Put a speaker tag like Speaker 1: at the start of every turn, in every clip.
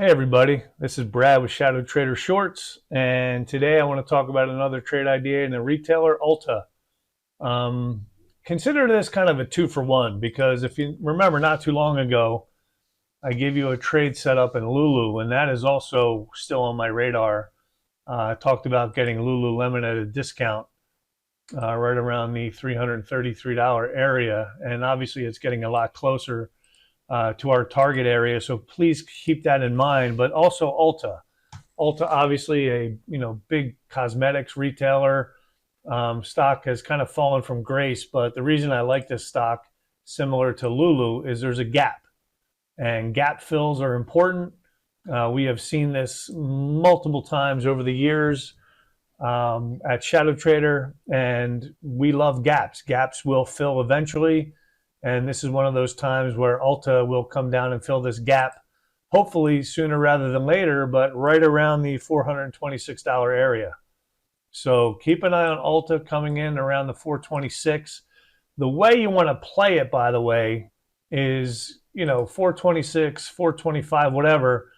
Speaker 1: Hey everybody, this is Brad with ShadowTrader Shorts, and today I want to talk about another trade idea in the retailer ULTA. Consider this kind of a 2-for-1 because if you remember not too long ago, I gave you a trade setup in Lulu, and that is also still on my radar. I talked about getting Lululemon at a discount right around the $333 area, and obviously it's getting a lot closer to our target area, so please keep that in mind. But also ULTA obviously a big cosmetics retailer. Stock has kind of fallen from grace, but the reason I like this stock, similar to Lulu, is there's a gap, and gap fills are important. We have seen this multiple times over the years at ShadowTrader, and we love gaps. Gaps will fill eventually. And this is one of those times where ULTA will come down and fill this gap, hopefully sooner rather than later, but right around the $426 area. So keep an eye on ULTA coming in around the 426. The way you want to play it, by the way, is 426, 425, whatever.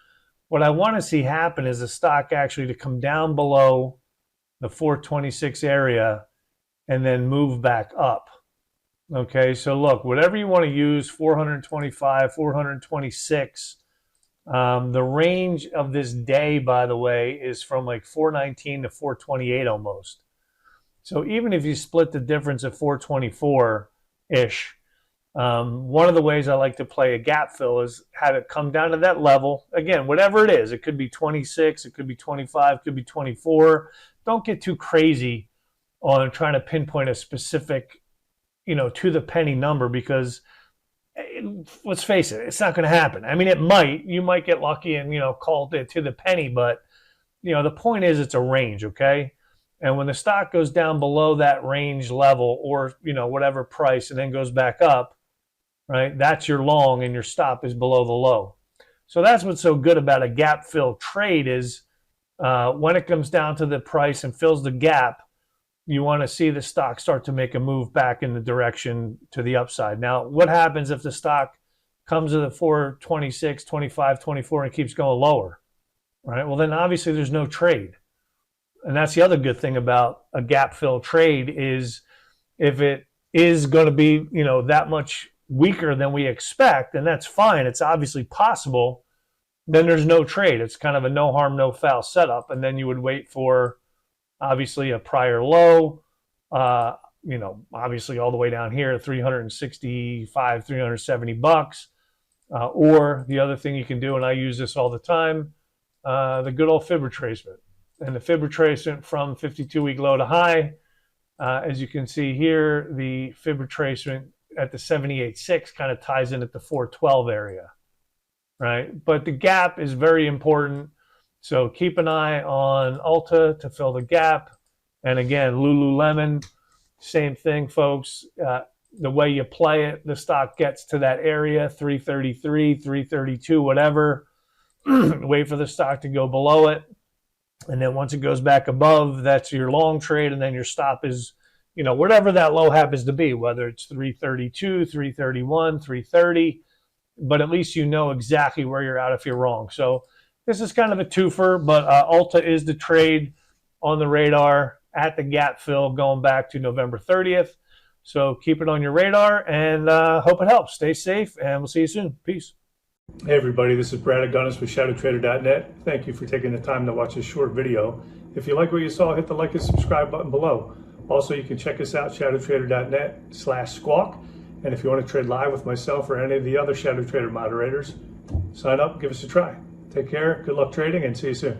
Speaker 1: What I want to see happen is the stock actually to come down below the 426 area and then move back up. Okay, so look, whatever you want to use, 425, 426. The range of this day, by the way, is from like 419 to 428 almost. So even if you split the difference at 424-ish, one of the ways I like to play a gap fill is have it come down to that level. Again, whatever it is, it could be 26, it could be 25, it could be 24. Don't get too crazy on trying to pinpoint a specific to the penny number, because let's face it, it's not going to happen. I mean, it might. You might get lucky and, call it to the penny, but, the point is it's a range, okay? And when the stock goes down below that range level or, whatever price and then goes back up, right, that's your long and your stop is below the low. So that's what's so good about a gap fill trade is when it comes down to the price and fills the gap, you want to see the stock start to make a move back in the direction to the upside. Now, what happens if the stock comes to the 426, 25, 24 and keeps going lower, right? Well, then obviously there's no trade. And that's the other good thing about a gap fill trade is if it is going to be, that much weaker than we expect, and that's fine. It's obviously possible. Then there's no trade. It's kind of a no harm, no foul setup. And then you would wait for obviously a prior low, obviously all the way down here, 365, 370 bucks. Or the other thing you can do, and I use this all the time, the good old fib retracement. And the fib retracement from 52-week low to high, as you can see here, the fib retracement at the 78.6 kind of ties in at the 412 area, right? But the gap is very important. So keep an eye on ULTA to fill the gap. And again, Lululemon, same thing, folks. The way you play it, the stock gets to that area, 333, 332, whatever. Wait for the stock to go below it. And then once it goes back above, that's your long trade. And then your stop is, whatever that low happens to be, whether it's 332, 331, 330. But at least you know exactly where you're at if you're wrong. So this is kind of a twofer, but ULTA is the trade on the radar at the gap fill going back to November 30th. So keep it on your radar and hope it helps. Stay safe, and we'll see you soon. Peace. Hey, everybody. This is Brad Agunis with ShadowTrader.net. Thank you for taking the time to watch this short video. If you like what you saw, hit the like and subscribe button below. Also, you can check us out, ShadowTrader.net/squawk. And if you want to trade live with myself or any of the other ShadowTrader moderators, sign up, give us a try. Take care, good luck trading, and see you soon.